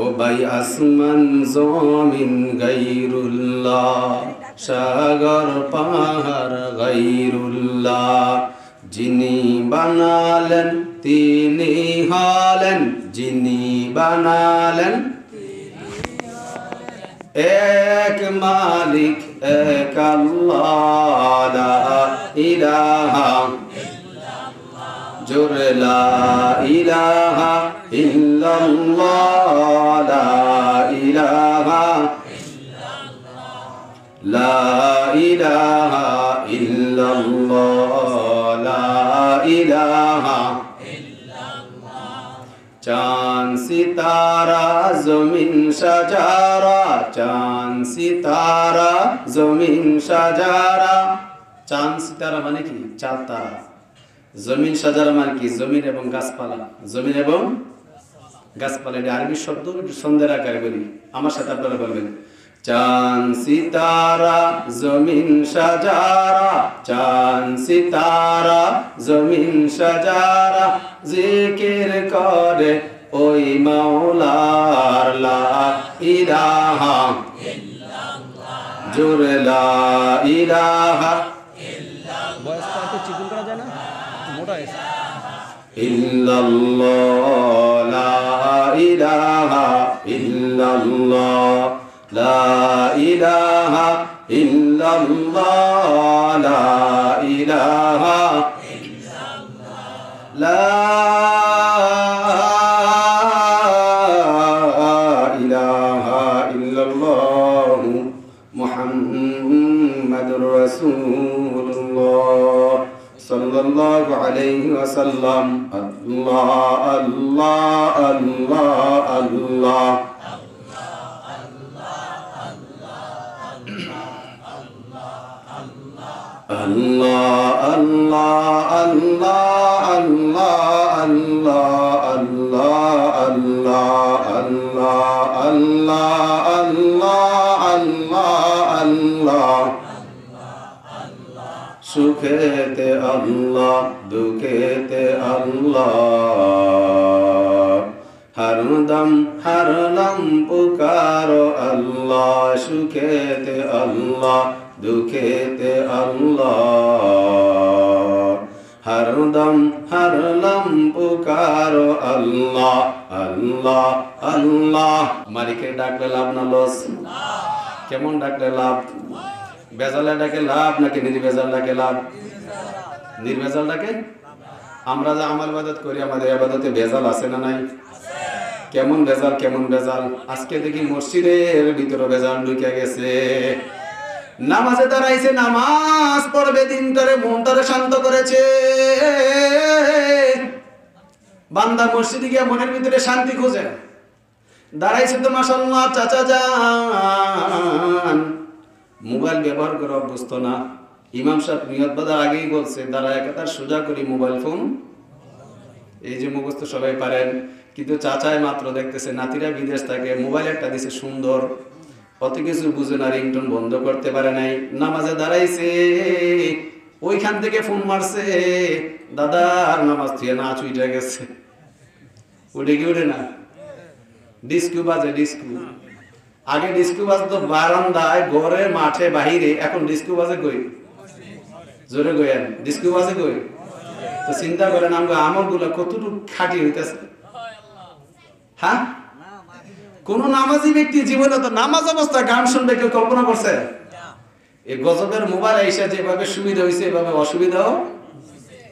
ও ভাই আসমান জমিন গায়রুল্লাহ, সাগর পাহাড় গায়রুল্লাহ, যিনি বানালেন তিনি হলেন, যিনি বানালেন এক মালিক এক আল্লাহ, লা ইলাহা জোরে লা ইলাহা ইল্লাল্লাহ, লা ইলাহা লা ইলাহা ইল্লাল্লাহ, লা ইলাহা। চাঁদ সিতারা জমিন সাজারা, চাঁদ সিতারা জমিন সাজারা। চাঁদ সিতারা মানে কি? চাঁদ তারা। জমিন সাজারা মানে কি? জমিন এবং গাছপালা। জমিন এবং গাছপালা, এটা আরবি শব্দ, একটু ছন্দের আকারে বলি, আমার সাথে আপনারা বলবেন। চাঁদ সিতারা জমিন সাজারা, চাঁদ সিতারা জমিন সাজারা, জিকির করে ওই মাওলার, লা ইলাহা জোরে লা ইলাহা ইল্লাল্লাহ, লা ইলাহা ইল্লাল্লাহ, লা ইলাহা ইল্লাল্লাহ, লা ইলাহা লা ইলাহা ইল্লাল্লাহ মুহাম্মাদুর রাসূলুল্লাহ সাল্লাল্লাহু আলাইহি ওয়াসাল্লাম। আল্লাহ আল্লাহ আল্লাহ আল্লাহ Allah Allah Allah Allah Allah Allah Allah Allah Allah Allah সুখেতে আল্লাহ দুঃখেতে আল্লাহ হরদম হরদম পুকারো আল্লাহ সুখেতে আল্লাহ দুঃখেতে আল্লাহ হরদম হরদম পুকারো আল্লাহ আল্লাহ আল্লাহ। মালিকে ডাকলে লাভ না লস? কেমন ডাকলে লাভ? বেজালে ডাকে লাভ নাকি নির্বেজাল ডাকে লাভ? নির্বেজাল ডাকে। আমরা যে আমল ইবাদত করি, আমাদের ইবাদতে ভেজাল আছে না নাই? কেমন ভেজাল কেমন ভেজাল? আজকে দেখি মসজিদের ভিতরে ভেজাল ঢুকে গেছে। নামাজে দাঁড়াইছে, নামাজ পড়বে, দিনটারে মনটারে শান্ত করেছে। বান্দা মসজিদে গিয়ে মনের ভিতরে শান্তি খোঁজে, দাঁড়াইছে তো মাশাআল্লাহ চাচা যান, মোবাইল ব্যবহার করে অভ্যস্ত না। ইমাম সাহেব নিয়ত বাঁধার আগেই বলছে দাঁড়ায় একাতার সোজা করি মোবাইল ফোন, এই যে মুখস্থ সবাই পারেন। কিন্তু চাচায় মাত্র দেখতেছে নাতিরা বিদেশ থাকে, মোবাইল একটা দিছে সুন্দর, কত কিছু বুঝে না, রিংটোন বন্ধ করতে পারে নাই। নামাজে দাঁড়াইছে, ওইখান থেকে ফোন মারছে, দাদা আর নামাজ থুয়ে নাচ উঠে গেছে। উঠে কি উঠে না? ডিস্কু বাজে, ডিস্কু। আগে ডিস্কু বাজতো বারান্দায়, ঘরে, মাঠে, বাহিরে। এখন ডিস্কু বাজে কই? জোরে কইেন, ডিস্কু বাজে কই? তো চিন্তা করেন আমরা আমল গুলা কতটুকু খাঁটি হইতেছে। হ্যাঁ, কোন নামাজি ব্যক্তি জীবনে তো নামাজ অবস্থায় গান শুনবে কেউ কল্পনা করছে? এই গজবের মোবাইল এসে যেভাবে সুবিধা হয়েছে এভাবে অসুবিধাও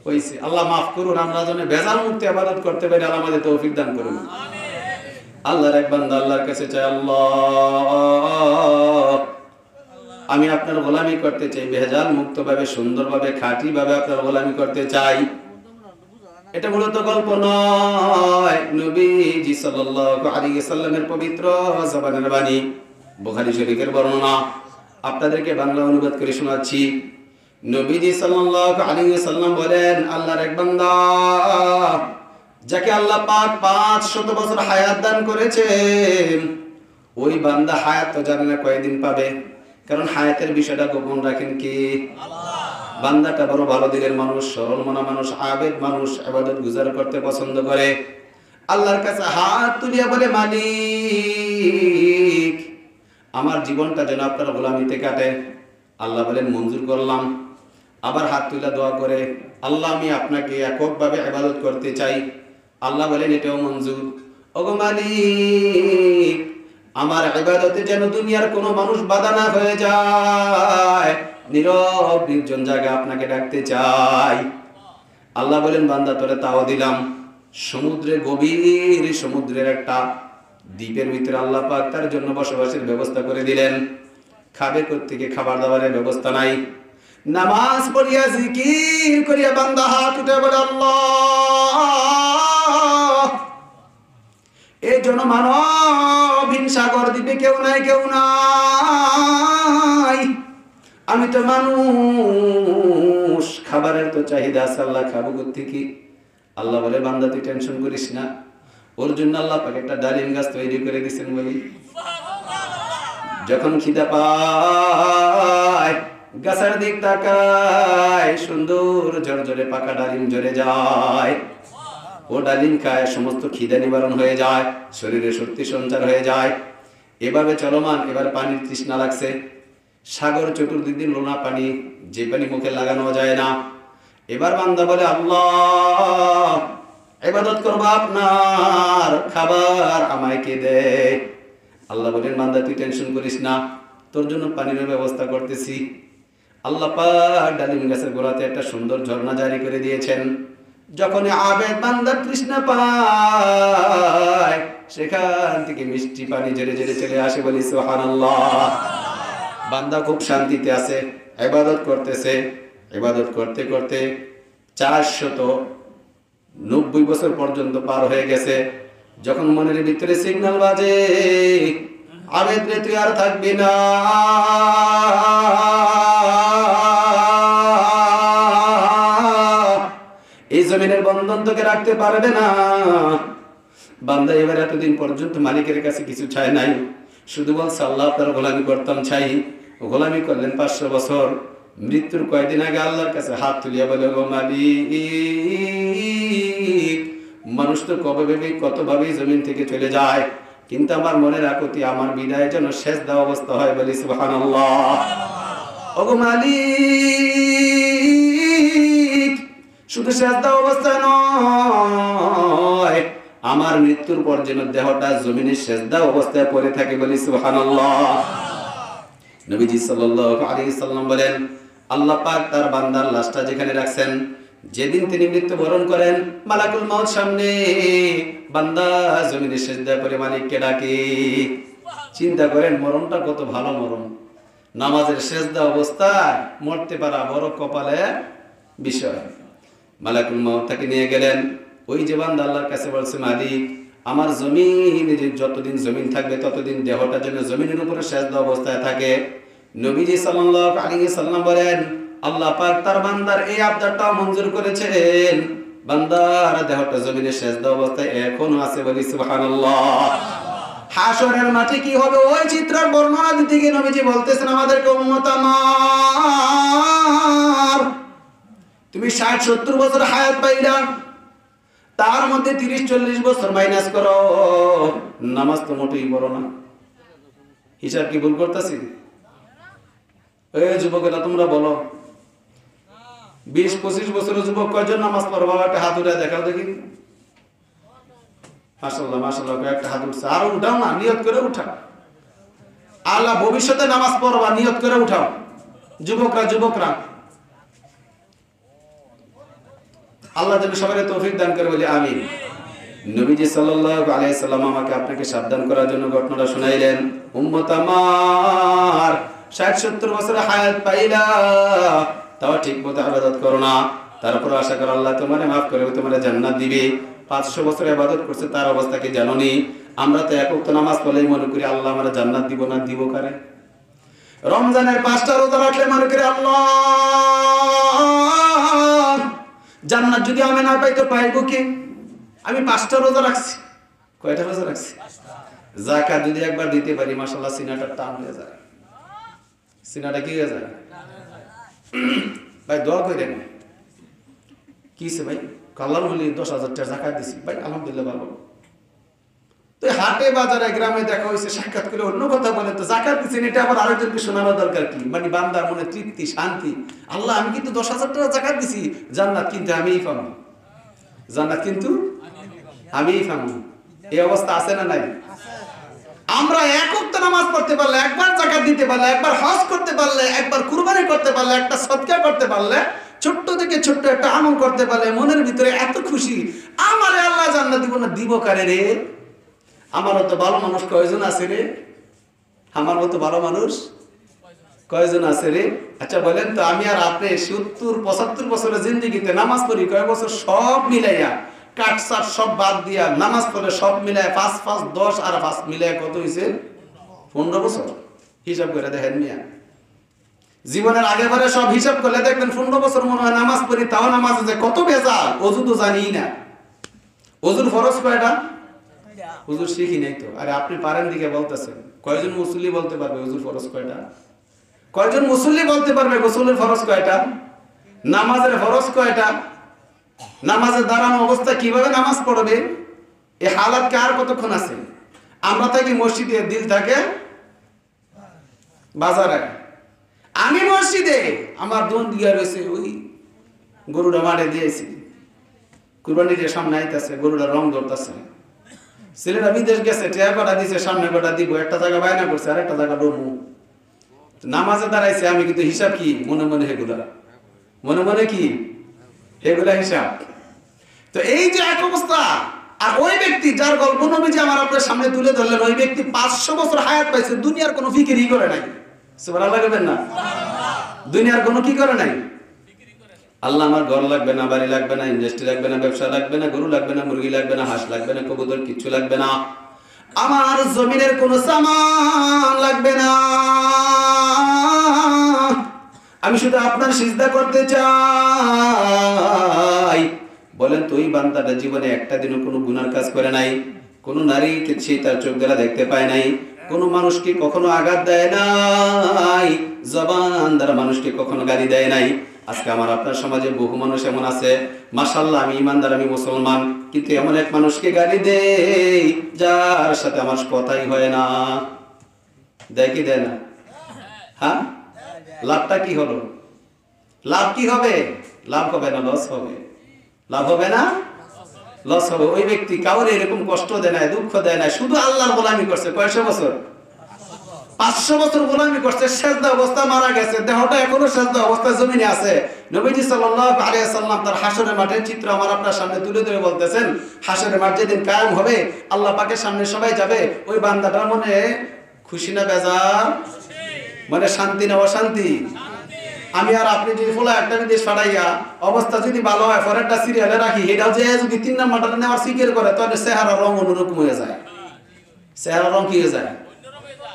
হয়েছে। আল্লাহ মাফ করুন, আমরা যেন ভেজাল মুক্তি ইবাদত করতে পারি, আল্লাহ আমাদের তৌফিক দান করুন। আল্লাহর এক বান্দা আল্লাহর কাছে চাই, আল্লাহ আমি আপনার গোলামি করতে চাই, ভেজাল মুক্ত ভাবে, সুন্দরভাবে, খাঁটি ভাবে আপনার গোলামি করতে চাই। এটা মূলত গল্প নয়, নবীজি সাল্লাল্লাহু আলাইহি ওয়াসাল্লামের পবিত্র জবানের বাণী, বুখারী শরীফের বর্ণনা আপনাদেরকে বাংলা অনুবাদ করে শোনাচ্ছি। নবীজি সাল্লাল্লাহু আলাইহি ওয়াসাল্লাম বলেন, আল্লাহর এক বান্দা যাকে আল্লাহ পাক 500 বছর হায়াত দান করেছেন, ওই বান্দা হায়াত তো জানে না কয়দিন পাবে, কারণ হায়াতের বিষয়টা গোপন রাখেন কি আল্লাহ। বান্দাটা বড় ভালো দিলের মানুষ, সরল মনা মানুষ, আবেদ মানুষ, ইবাদত গুজার করতে পছন্দ করে। আল্লাহর কাছে হাত তুলিয়া বলে, মালিক আমার জীবনটা যেন আপনার গোলামিতে কাটে। আল্লাহ বলেন, মঞ্জুর করলাম। আবার হাত তুলে দোয়া করে, আল্লাহ আমি আপনাকে এককভাবে ইবাদত করতে চাই। আল্লাহ বলেন, এটাও মঞ্জুর। ওগো মালিক আমার ইবাদতে যেন দুনিয়ার কোনো মানুষ বাধা না হয়ে যায়, নীরব নির্জন জায়গায় আপনাকে ডাকতে চাই। আল্লাহ বলেন, বান্দা তোরে তাও দিলাম। সমুদ্রে গভীর সমুদ্রের একটা দ্বীপের ভিতরে আল্লাহ পাক তার জন্য বসবাসের ব্যবস্থা করে দিলেন। খাবে কোত্থেকে, খাবার দাবারের ব্যবস্থা নাই। নামাজ পড়িয়া জিকির করিয়া বান্দা হাত উঠে বলে, আল্লাহ এই জন্য মানবহীন সাগর দ্বীপে কেউ নাই, কেউ নাই। আমি তো মানুষ, খাবারের তো চাহিদা আছে, আল্লাহ খাবো কোত্থেকে? আল্লাহ বলে, বান্দা তুই টেনশন করিস না, ওর জন্য আল্লাহ পাক একটা ডালিম গাছ তৈরি করে দিয়েছেন। বলি যখন খিদা পায় গাছের দিক তাকায়, সুন্দর ঝরঝরে পাকা ডালিম ঝরে যায়। ও ডালিম খায়, সমস্ত খিদা নিবারণ হয়ে যায়, শরীরে শক্তি সঞ্চার হয়ে যায়। এভাবে চলমান। এবার পানির তৃষ্ণা লাগছে। সাগর চতুর্দিক দিন লোনা পানি, যে পানি মুখে লাগানো যায় না। এবার বান্দা বলে, আল্লাহ ইবাদত করবো আপনার, খাবার আমায় কে দেয়? আল্লাহ বলেন, বান্দা তুই টেনশন করিস না, তোর জন্য পানির ব্যবস্থা করতেছি। আল্লাহ পাক ডালিম গাছের গোড়াতে একটা সুন্দর ঝর্ণা জারি করে দিয়েছেন। যখন আবেদ বান্দা তৃষ্ণা পায়, সেখান থেকে মিষ্টি পানি ঝরে ঝরে চলে আসে। বলি সুবহানাল্লাহ। বান্দা খুব শান্তিতে আছে, ইবাদত করতেছে। ইবাদত করতে করতে 490 বছর পর্যন্ত পার হয়ে গেছে। যখন মনের ভিতরে সিগন্যাল বাজে, আবেদ রে তুই আর থাকবি না, এই জমিনের বন্ধন তোকে রাখতে পারবে না। বান্দা এবার এতদিন পর্যন্ত মালিকের কাছে কিছু চায় নাই, শুধু বলছে আল্লাহ আপনার গোলামি করতাম চাই। গোলামি করলেন 500 বছর। মৃত্যুর কয়েকদিন আগে আল্লাহর কাছে হাত তুলিয়া বলে, গো মালিক মানুষ তো কতভাবেই জমিন থেকে চলে যায়, কিন্তু আমার মনের আকুতি আমার বিদায় যেন সেজদা অবস্থা হয়। বলি সুবহানাল্লাহ। ওগো মালিক শুধু সেজদা অবস্থা নয়, আমার মৃত্যুর পর যেন দেহটা জমিনের সেজদা অবস্থায় পড়ে থাকে। বলি সুবহানাল্লাহ। নবীজি সাল্লাল্লাহু আলাইহি সাল্লাম বলেন, আল্লাহ পাক তার বান্দার লাশটা যেখানে রাখছেন, যেদিন তিনি মৃত্যুবরণ করেন, মালাকুল মাউত সামনে, বান্দা জমিনে সিজদা করে মালিককে ডাকে। চিন্তা করেন মরণটা কত ভালো মরণ। নামাজের সিজদা অবস্থায় মরতে পারা বড় কপালের বিষয়। মালাকুল মাউত তাকে নিয়ে গেলেন। ওই যে বান্দা আল্লাহর কাছে বলছে, মালিক আমার জমিনে যতদিন জমিন থাকবে ততদিন দেহটা যেন জমিনের উপরে সিজদা অবস্থায় থাকে। নবীজি সাল্লাল্লাহু আলাইহি সাল্লাম বলেন, আল্লাহ পাক তার বান্দার এই আবদারটা মঞ্জুর করেছেন। বান্দার দেহটা জমিনে সিজদা অবস্থায় এখনো আছে। বলি সুবহানাল্লাহ। হাশরের মাঠে কি হবে ওই চিত্রের বর্ণনা দিতে গিয়ে নবীজি বলতেছেন, আমাদেরকে উম্মত আমার, তুমি 60-70 বছর হায়াত পাইলা, তার মধ্যে 30-40 বছর মাইনাস করো। নামাজ তো মোটেই বড় না। হিসাব কি ভুল করতেছি? এই যুবকেরা তোমরা বলো, 20-25 বছরের যুবক কয়জন নামাজ পড়ো? বাবা একটা হাত উঠে দেখাও দেখি। মাশাআল্লাহ মাশাআল্লাহ, একটা হাত উঠছে। আরো উঠাও না, নিয়ত করে উঠাও। আল্লাহ ভবিষ্যতে নামাজ পড়বা, নিয়ত করে উঠাও। যুবকরা আল্লাহ যেন সবাইকে তৌফিক দান করে, বলি আমিন। নবীজি সাল্লাল্লাহু আলাইহি সাল্লাম আমাকে আপনাকে সাবধান করার জন্য ঘটনাটা শুনাইলেন। উম্মত আমার, 60-70 বছর হায়াত পাইলা, তাও ঠিক মতো ইবাদত করো না। তারপর আশা করো আল্লাহ তোমারে মাফ করে তোমারে জান্নাত দিবে। 500 বছর ইবাদত করছে, তার অবস্থা কি জানোনি? আমরা তো এক ওয়াক্ত নামাজ পড়লেই মনে করি আল্লাহ আমারে জান্নাত দিব না, দিব কারে? রমজানের 5টা রোজা রাখলে মনে করি আল্লাহ জান্নাত যদি আমি না পাই তো পাইবো কি? আমি 5টা রোজা রাখছি। কয়টা রোজা রাখছি? যাকাত যদি একবার দিতে পারি, মাশাআল্লাহ সিনাটা টান হয়ে যায়। সিনাটা কি হয়ে যায়? ভাই দোয়া করেন। কিছে ভাই? আল্লাহর বলি 10,000 টাকা যাকাত দিছি ভাই, আলহামদুলিল্লাহ ভালো। তো হাটে বাজারে গ্রামে দেখা হয়েছে, সাক্ষাৎ করে অন্য কথা বলে, তো জাকাত দিচ্ছেন, এটা আবার আরেকজনকে শোনানোর দরকার কি? মানে বান্দার মনে তৃপ্তি, শান্তি, আল্লাহ আমি কিন্তু 10,000 টাকা জাকাত দিছি, জান্নাত কিন্তু আমিই পাবো, জান্নাত কিন্তু আমিই পাবো। এই অবস্থা আছে না নাই? আমরা এক ওয়াক্ত নামাজ পড়তে পারলে, একবার জাকাত দিতে পারলে, একবার হজ করতে পারলে, একবার কুরবানি করতে পারলে, একটা সদকা করতে পারলে, ছোট্ট থেকে ছোট্ট একটা আমল করতে পারলে মনের ভিতরে এত খুশি, আমারে আল্লাহ জান্নাত দিব না, দিব কারে রে? আমার মতো ভালো মানুষ কয়জন আছে রে? আমার মতো ভালো মানুষ কয়জন আছে রে? আচ্ছা বলেন তো, আমি আর আপনি 70-75 বছরের জিন্দেগিতে নামাজ পড়ি কয় বছর? সব মিলাইয়া, কাটসাট সব বাদ দিয়া নামাজ পড়ে সব মিলায় 5 5 10 আর 5 মিলায় কত হয়েছে? 15 বছর। হিসাব করে দেখেন মিয়া, জীবনের আগে বারে সব হিসাব করলে দেখবেন 15 বছর মনে হয় নামাজ পড়ি, তাও নামাজে যে কত ভেজাল, ওযু তো জানি না। ওযুর ফরজ কয়টা? হুজুর শিখি নাই তো। আরে আপনি পারেন দিকে বলতেছেন, কয়জন মুসল্লি বলতে পারবে ওযুর ফরজ কয়টা? কয়জন মুসল্লি বলতে পারবে গোসলের ফরজ কয়টা? নামাজের ফরজ কয়টা? নামাজে দাঁড়ানো অবস্থা কিভাবে নামাজ পড়বে? এই হালাত কার কতক্ষণ আছে? আমরা থাকি মসজিদে, দিল থাকে বাজারে। আমি মসজিদে, আমার দোন দিয়া রয়েছে, ওই গরুটা মাঠে দিয়েছি, কুরবানির সামনে আইতাছে, গরুটা রং ধরতেছে, ছেলেটা বিদেশ গেছে, টিয়া কটা দিছে, সামনে কটা দিব, একটা জায়গা বায়না করছে আর একটা জায়গা ডবু। নামাজে দাঁড়াইছে, আমি কিন্তু হিসাব কি মনে মনে, হেগুলা মনে মনে কি এগুলা হিসাব। তো এই যে এক অবস্থা। আর ওই ব্যক্তি যার গল্প নবীজি আমার আপনার সামনে তুলে ধরলেন, ওই ব্যক্তি 500 বছর হায়াত পাইছে, দুনিয়ার কোনো ফিকিরই করে নাই। সুবহানাল্লাহ বলবেন না? দুনিয়ার কোনো কি করে নাই? আল্লাহ আমার ঘর লাগবে না, বাড়ি লাগবে না, ইন্ডাস্ট্রি লাগবে না, ব্যবসা লাগবে না, গরু লাগবে না, মুরগি লাগবে না, হাঁস লাগবে না, কবুতর কিচ্ছু লাগবে না, আমার জমিনের কোনো সামান লাগবে না, আমি শুধু আপনার সিজদা করতে চাই। বলেন তো, ওই বান্দাটা জীবনে একটা দিনও কোনো গুনার কাজ করে নাই, কোনো নারীকে সে তার চোখ দ্বারা দেখতে পায় নাই, কোনো মানুষকে কখনো আঘাত দেয় নাই, জবান দ্বারা মানুষকে কখনো গালি দেয় নাই। আজকে আমার আপনার সমাজে বহু মানুষ এমন আছে, মাশাআল্লাহ আমি ইমানদার, আমি মুসলমান, কিন্তু এমন এক মানুষকে গালি দেই যার সাথে আমার কথাই হয় না। দেয় কি দেয় না? হ্যাঁ, লাভটা কি হলো? লাভ কি হবে? লাভ হবে না লস হবে? লাভ হবে না লস হবে? ওই ব্যক্তি কাউরে এরকম কষ্ট দেয় না, দুঃখ দেয় না, শুধু আল্লাহর গোলামি করছে। কয়শো বছর? 500 বছর গোলামি করছে, সেজদা অবস্থা মারা গেছে, দেহটা এখনো সেজদা অবস্থায় জমিনে আছে। নবীজি সাল্লাল্লাহু আলাইহি ওয়াসাল্লাম তার হাসরের মাঠের চিত্র আমার আপনার সামনে তুলে ধরে বলতেছেন, হাসরের মাঠ যেদিন কায়েম হবে, আল্লাহ পাকের সামনে সবাই যাবে, ওই বান্দাটার মনে খুশি না বেজার? মানে শান্তি না অশান্তি? আমি আর আপনি যদি ফোলা একটা বিদেশ পাঠাইয়া অবস্থা যদি ভালো হয়, পরেরটা সিরিয়ালে রাখি, এটাও যে যদি 3 নাম্বারটা নেওয়ার স্বীকার করে, তাহলে চেহারা রং অন্যরকম হয়ে যায়। চেহারা রং কি হয়ে যায়?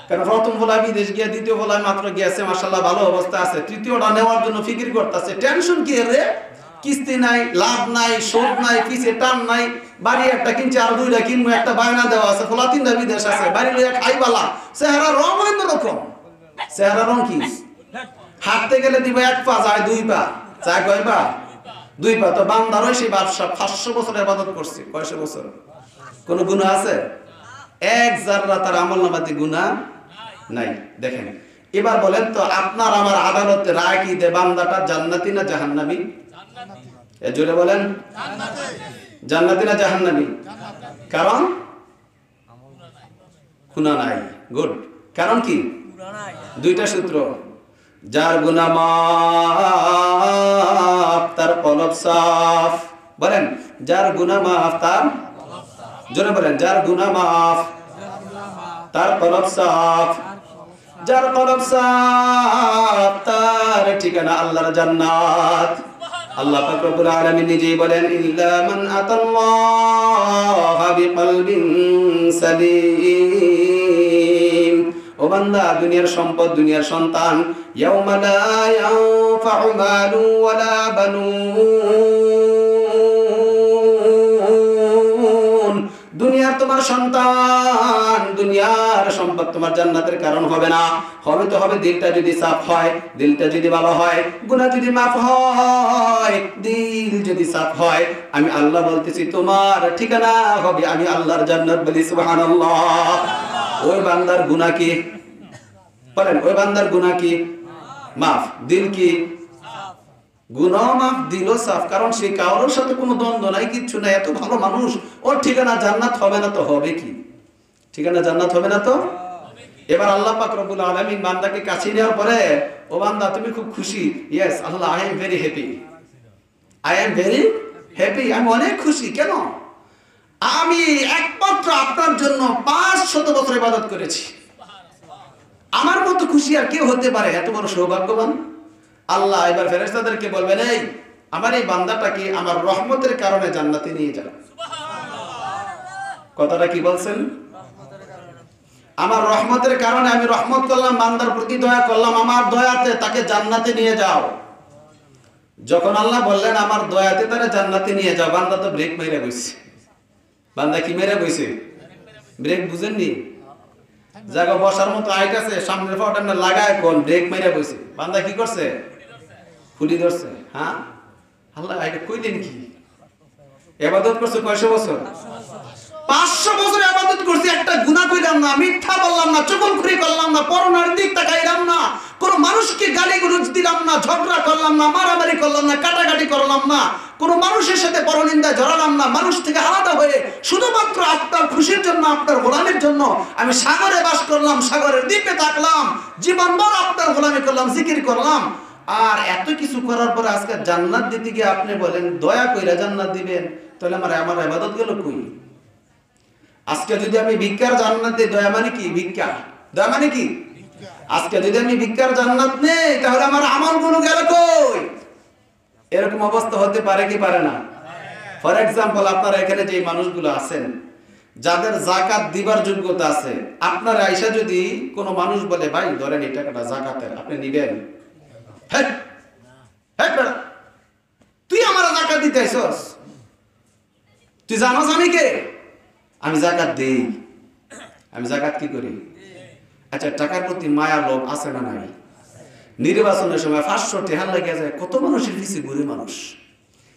কারণ প্রথম ফোলা বিদেশ গিয়া, দ্বিতীয় ফোলা মাত্র গিয়েছে, মাশাআল্লাহ ভালো অবস্থা আছে, তৃতীয়টা নেওয়ার জন্য ফিকির করতেছে, টেনশন কি রে? কিস্তি নাই, লাভ নাই, সুদ নাই, পিছে টান নাই, বাড়ি একটা কিনছে, আর 2টা কিনবো, একটা বায়না দেওয়া আছে, ফোলা 3টা বিদেশ আছে, বাড়ি লইয়া খাইবালা, চেহারা রং অন্যরকম। চেহারা রং কি? হাঁটতে গেলে দিব 1 পা, যায় 2 পা, যায় কয় পা? 2 পা। তো বান্দারও সেই ব্যবসা 500 বছর ইবাদত করছে, কয়শো বছর? কোনো গুনাহ আছে? এক জাররা তার আমলনামাতে গুনাহ নাই। দেখেন, এবার বলেন তো, আপনার আমার আদালতে রায় কি দে, বান্দাটা জান্নাতি না জাহান্নামী? জান্নাতি। এ জোরে বলেন, জান্নাতি। জান্নাতি না জাহান্নামী? কারণ গুনাহ নাই। গুড। কারণ কি? গুনাহ নাই। 2টা সূত্র। যার গুনাহ মাফ, তার কলব সাফ। বলেন, যার গুনাহ মাফ, তার জোরে বলেন, যার গুনাহ মাফ, তার কলব সাফ। যার কলব সাফ, তার ঠিকানা আল্লাহর জান্নাত। আল্লাহ পাক রব্বুল আলামিন নিজেই বলেন, ইল্লা মান আতাল্লাহা বিকলবিন সালিম। ও বান্দা, দুনিয়ার সম্পদ, দুনিয়ার সন্তান, ইয়াউমা লা ইয়ানফাউ মালু ওয়ালা বানুন। দুনিয়ার তোমার সন্তান, দুনিয়ার সম্পদ তোমার জান্নাতের কারণ হবে না। হবে তো হবে দিলটা যদি সাফ হয়, দিলটা যদি ভালো হয়, গুনাহ যদি মাফ হয়, দিল যদি সাফ হয়, আমি আল্লাহ বলতেছি তোমার ঠিকানা হবে আমি আল্লাহর জান্নাত। বলি সুবহানাল্লাহ। ওই বান্দার গুনাহ কি বলেন? ওই বান্দার গুনাহ কি? মাফ। দিল কি? গুনাহ মাফ, দিলও সাফ। কারণ সে কারোর সাথে কোনো দ্বন্দ্ব নাই, কিচ্ছু নাই, এত ভালো মানুষ। ওর ঠিকানা জান্নাত হবে না তো হবে কি? ঠিকানা জান্নাত হবে না তো? এবার আল্লাহ পাক রব্বুল আলামিন বান্দাকে কাছে নেওয়ার পরে, ও বান্দা তুমি খুব খুশি? Yes Allah, I am very happy, I am very happy. আমি অনেক খুশি। কেন? আমি একমাত্র আপনার জন্য 500 বছর ইবাদত করেছি। আমার মতো খুশি আর কেউ হতে পারে? এত বড় সৌভাগ্যবান আল্লাহ। এবার ফেরেশতাদেরকে বলবেন, এই আমার এই বান্দাটাকে আমার রহমতের কারণে জান্নাতে নিয়ে যান। কথাটা কি বলছেন? আমার রহমতের কারণে আমি রহমত করলাম, বান্দার প্রতি দয়া করলাম, আমার দয়াতে তাকে জান্নাতে নিয়ে যাও। যখন আল্লাহ বললেন আমার দয়াতে তারা জান্নাতে নিয়ে যাও, বান্দা তো ব্রেক মেরে বসে। বান্দা কি মেরে বসে? ব্রেক বুঝেননি? জায়গা বসার মতো হাইট আছে, সামনের পাটা না লাগায় কোন ব্রেক মেরে বসে। বান্দা কি করছে? ফুলি ধরছে। হ্যাঁ আল্লাহ এটা কইলেন কি? ইবাদত করছে কয়শো বছর? 500 বছর ইবাদত করছি, একটা গুনাহ কইলাম না, মিথ্যা বললাম না, চুগলখড়ি করলাম না, পরনার দিক তাকাইলাম না, কোন মানুষকে গালিগালাজ দিলাম না, ঝগড়া করলাম না, মারামারি করলাম না, কাটাকাটি করলাম না, কোন মানুষের সাথে পরনিন্দা জড়ালাম না, মানুষ থেকে আলাদা হয়ে শুধুমাত্র আপনার খুশির জন্য, আপনার গোলামির জন্য আমি সাগরে বাস করলাম, সাগরের দ্বীপে থাকলাম, জীবনভর আপনার গোলামি করলাম, জিকির করলাম। আর এত কিছু করার পরে আজকে জান্নাত দিতে গিয়ে আপনি বলেন দয়া কইরা জান্নাত দিবেন, তাহলে আমার ইবাদত গেল কই? আজকে যদি আমি ভিক্ষার জান্নাত দেই, দয়া মানে কি? ভিক্ষা। দয়া মানে কি? আজকে যদি আমি ভিক্ষার জান্নাত নেই, তাহলে আমার আমলগুলো গেল কই? এরকম অবস্থা হতে পারে কি পারে না? ফর এক্সাম্পল, আপনারা এখানে যে মানুষগুলো আছেন যাদের যাকাত দিবার যোগ্যতা আছে, আপনারা আইসা যদি কোনো মানুষ বলে ভাই ধরেন এই টাকাটা যাকাতের, আপনি নিবেন? হ্যাঁ হ্যাঁ বেটা, তুই আমার যাকাত দিতে আইছস? তুই জানোস আমি কে? আমি যাকাত দেই। আমি যাকাত কি করি? আচ্ছা, টাকার প্রতি মায়া লোভ আছে না নাই? নির্বাচনের সময় 500 টাকা লেগে যায়, কত মানুষের পিছে ঘুরে মানুষ।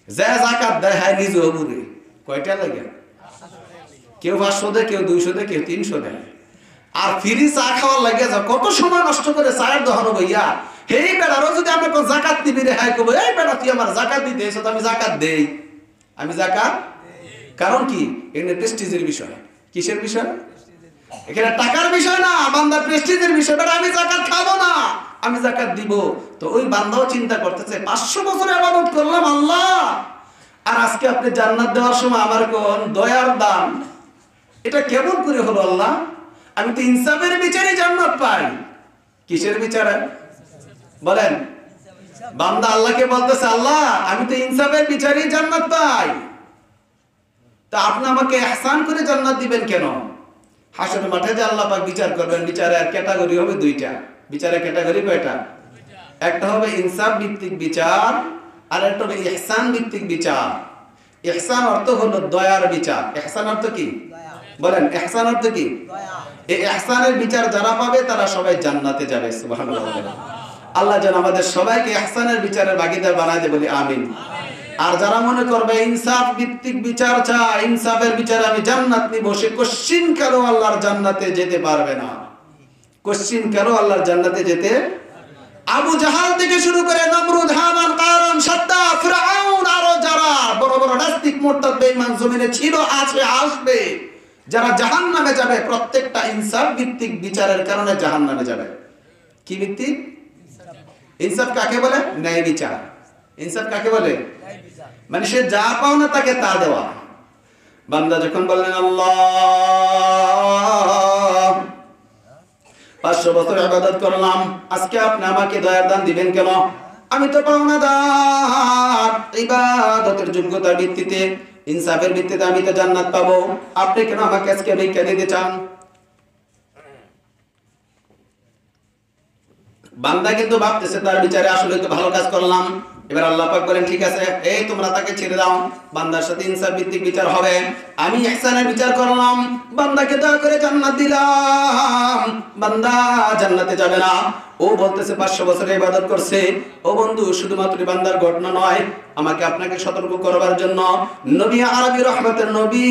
যে যাকাত দেয় হ্যাঁ নিজেও ঘুরে। কয়টা লাগে? কেউ 500 দেয়, কেউ 200 দেয়, কেউ 300 দেয়। আর ফ্রি চা খাওয়ার লাগে যায়, কত সময় নষ্ট করে চায়ের দোকানে বইয়া। হেই বেড়ারও যদি আমরা কোন যাকাত দিবি রে, হ্যাঁ কব এই বেড়া তুই আমার যাকাত দিতে এসো, আমি যাকাত দেই। আমি যাকাত, কারণ কি? এখানে প্রেস্টিজের বিষয়। কিসের বিষয়? এখানে টাকার বিষয় না, বান্দার প্রেস্টিজের বিষয়। বেটা আমি যাকাত খাবো না, আমি যাকাত দিব। তো ওই বান্দাও চিন্তা করতেছে 500 বছর ইবাদত করলাম আল্লাহ, আর আজকে আপনি জান্নাত দেওয়ার সময় আমার কোন দয়ার দান, এটা কেমন করে হলো আল্লাহ? আমি তো ইনসাফের বিচারে জান্নাত পাই। কিসের বিচারে বলেন? বান্দা আল্লাহকে বলতেছে আল্লাহ আমি তো ইনসাফের বিচারেই জান্নাত পাই, তা আপনি আমাকে ইহসান করে জান্নাত দিবেন কেন? হাসরের মাঠে যে আল্লাহ পাক বিচার করবেন, বিচারের ক্যাটাগরি হবে দুইটা। বিচারের ক্যাটাগরি কয়টা? একটা হবে ইনসাফ ভিত্তিক বিচার, আর একটা হবে ইহসান ভিত্তিক বিচার। ইহসান অর্থ হলো দয়ার বিচার। ইহসান অর্থ কি বলেন? ইহসান অর্থ কি? এই ইহসানের বিচার যারা পাবে তারা সবাই জান্নাতে যাবে। সুবহানাল্লাহ। আল্লাহ যেন আমাদের সবাইকে ইহসানের বিচারের ভাগীদার বানায় দেয়, বলি আমিন। আর যারা মনে করবে ইনসাফ ভিত্তিক বিচার চায়, ইনসাফের বিচারে আমি জান্নাত নিব, সে কোশ্চিন কেন আল্লাহর জান্নাতে যেতে পারবে না। কোশ্চিন কেন আল্লাহর জান্নাতে যেতে? আবু জাহাল থেকে শুরু করে নমরুদ, হামান, কারুন, সাদ্দাত, ফিরআউন, আরো যারা বড় বড় নাস্তিক মুরতাদ বেঈমান জমিনে ছিল, আছে, আসবে, যারা জাহান্নামে যাবে, প্রত্যেকটা ইনসাফ ভিত্তিক বিচারের কারণে জাহান্নামে যাবে। কি ভিত্তিক? ইনসাফ কাকে বলে? ন্যায় বিচার। ইনসাফ কাকে বলে? মানে সে যা পাও না তাকে তা দেওয়া। বান্দা যখন বললেন আল্লাহ 500 বছর ইবাদত করলাম, আজকে আপনি আমাকে দয়ার দান দিবেন কেন? আমি তো পাওনাদার। ইবাদতের যোগ্যতার ভিত্তিতে, ইনসাফের ভিত্তিতে আমি তো জান্নাত পাবো, আপনি কেন আমাকে আজকে ভিক্ষা দিতে চান? বান্দা কিন্তু ভাবতেছে তার বিচারে আসলে তো ভালো কাজ করলাম, এবার আল্লাহ পাক বলেন ঠিক আছে, এই তোমরা তাকে ছেড়ে দাও, বান্দার সাথে ইনসাফ ভিত্তিক বিচার হবে। আমি ইহসানের বিচার করলাম, বান্দাকে দয়া করে জান্নাত দিলাম, বান্দা জান্নাতে যাবে না। ও বলতেছে 500 বছর ইবাদত করছে। ও বন্ধু, শুধুমাত্র বান্দার ঘটনা নয়, আমাকে আপনাকে সতর্ক করবার জন্য নবী আরবি রহমতের নবী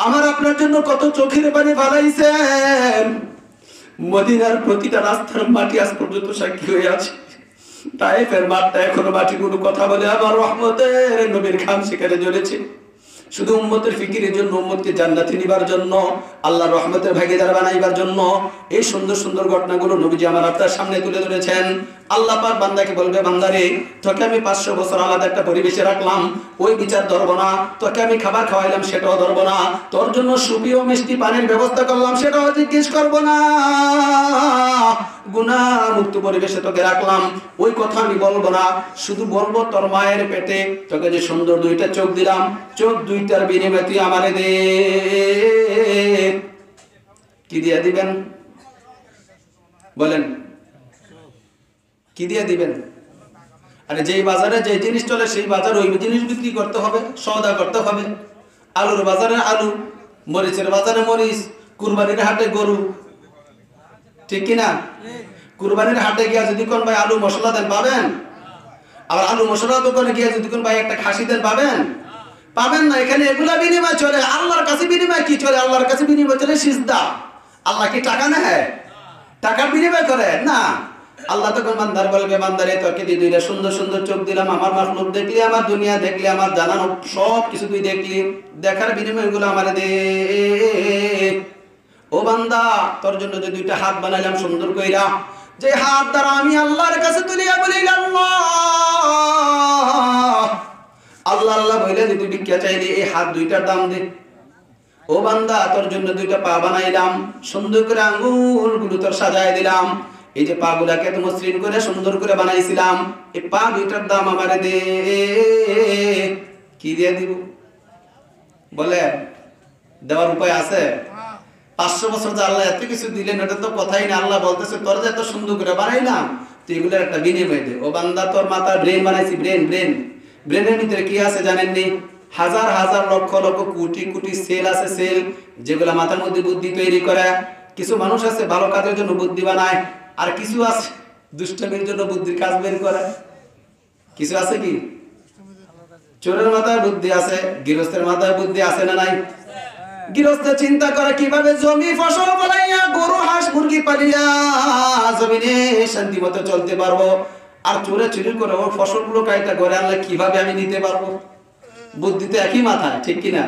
আমার আপনার জন্য কত চোখের পানি ফালাইছেন। মদিনার প্রতিটা রাস্তার মাটি আজ পর্যন্ত সাক্ষী হয়ে আছে। তায়েফের মাঠটা এখনো মাটিগুলো কথা বলে আমার রহমতের নবীর ঘাম সেখানে জ্বলেছে। শুধু উম্মতের ফিকিরের জন্য, উম্মতকে জান্নাতে নিবার জন্য, আল্লাহর রহমতের ভাগীদার বানাইবার জন্য এই সুন্দর সুন্দর ঘটনাগুলো নবীজি আমার আপনার সামনে তুলে ধরেছেন। আল্লাহ পাক বান্দাকে বলবে, বান্দারে তোকে আমি 500 বছর আলাদা একটা পরিবেশে রাখলাম, ওই বিচার ধরবো না। তোকে আমি খাবার খাওয়াইলাম, সেটাও ধরবো না। তোর জন্য সুপি ও মিষ্টি পানির ব্যবস্থা করলাম, সেটাও জিজ্ঞেস করবো না। গুনাহ মুক্ত পরিবেশে তোকে রাখলাম, ওই কথা আমি বলবো না। শুধু বলবো তোর মায়ের পেটে তোকে যে সুন্দর 2টা চোখ দিলাম, চোখ 2টার বিনিময়ে তুই আমারে দে। কি দিয়ে দিবেন বলেন? কি দিয়ে দিবেন? আরে যেই বাজারে যে জিনিস চলে সেই বাজার ওই জিনিস বিক্রি করতে হবে, সওদা করতে হবে। আলুর বাজারে আলু, মরিচের বাজারে মরিচ, কুরবানির হাটে গরু, ঠিক কিনা? কুরবানির হাটে গিয়া যদি কোন ভাই আলু মশলা দেন পাবেন, আবার আলু মশলা দোকানে গিয়া যদি কোন ভাই একটা খাসি দেন পাবেন? পাবেন না। এখানে এগুলা বিনিময় চলে। আল্লাহর কাছে বিনিময় কি চলে? আল্লাহর কাছে বিনিময় চলে সিজদা। আল্লাহ কি টাকা নেয়? টাকার বিনিময় করে না। আল্লাহ তখন বান্দার বলবে, বান্দারে তোকে 2টা সুন্দর সুন্দর চোখ দিলাম, আমার মাখলুক দেখলি, আমার দুনিয়া দেখলি, আমার জানানো সব কিছু তুই দেখলি, দেখার বিনিময় গুলো আমারে দে। ও বান্দা, তোর জন্য যে 2টা হাত বানাইলাম সুন্দর কইরা, যে হাত দ্বারা আমি আল্লাহর কাছে তুলিয়া বলি আল্লাহ আল্লাহ আল্লাহ বলে যে তুই ভিক্ষা চাইলি, এই হাত 2টার দাম দে। ও বান্দা, তোর জন্য 2টা পা বানাইলাম, সুন্দর করে আঙ্গুলগুলো তোর সাজায় দিলাম। এই যে পা গুলাকে তো মসৃণ করে সুন্দর করে বানাইছিলাম, এই পা 2টার দাম আমারে দে। কি দিয়ে দিব বলে? দেওয়ার উপায় আছে? 500 বছর যে আল্লাহ এত কিছু দিলেন, এটা তো কথাই না। আল্লাহ বলতেছে তোর যে এত সুন্দর করে বানাইলাম, তুই এগুলোর একটা বিনিময় দে। ও বান্দা, তোর মাথার ব্রেন বানাইছি, ব্রেনের ভিতরে কি আছে জানেননি? হাজার হাজার লক্ষ লক্ষ কোটি কোটি সেল আছে, সেল যেগুলা মাথার মধ্যে বুদ্ধি তৈরি করে। কিছু মানুষ আছে ভালো কাজের জন্য বুদ্ধি বানায়, আর কিছু আছে দুষ্টমির জন্য বুদ্ধির কাজ বের করে। কিছু আছে কি? চোরের মাথায় বুদ্ধি আছে, গৃহস্থের মাথায় বুদ্ধি আছে না নাই? গৃহস্থ চিন্তা করে কিভাবে জমি ফসল ফলাইয়া, গরু হাঁস মুরগি পালিয়া জমিনে শান্তি মতো চলতে পারবো। আর চোরে চুরি করে ওর ফসলগুলো কাইটা করে আনলে কিভাবে আমি নিতে পারবো। বুদ্ধি তো একই মাথায়, ঠিক কিনা?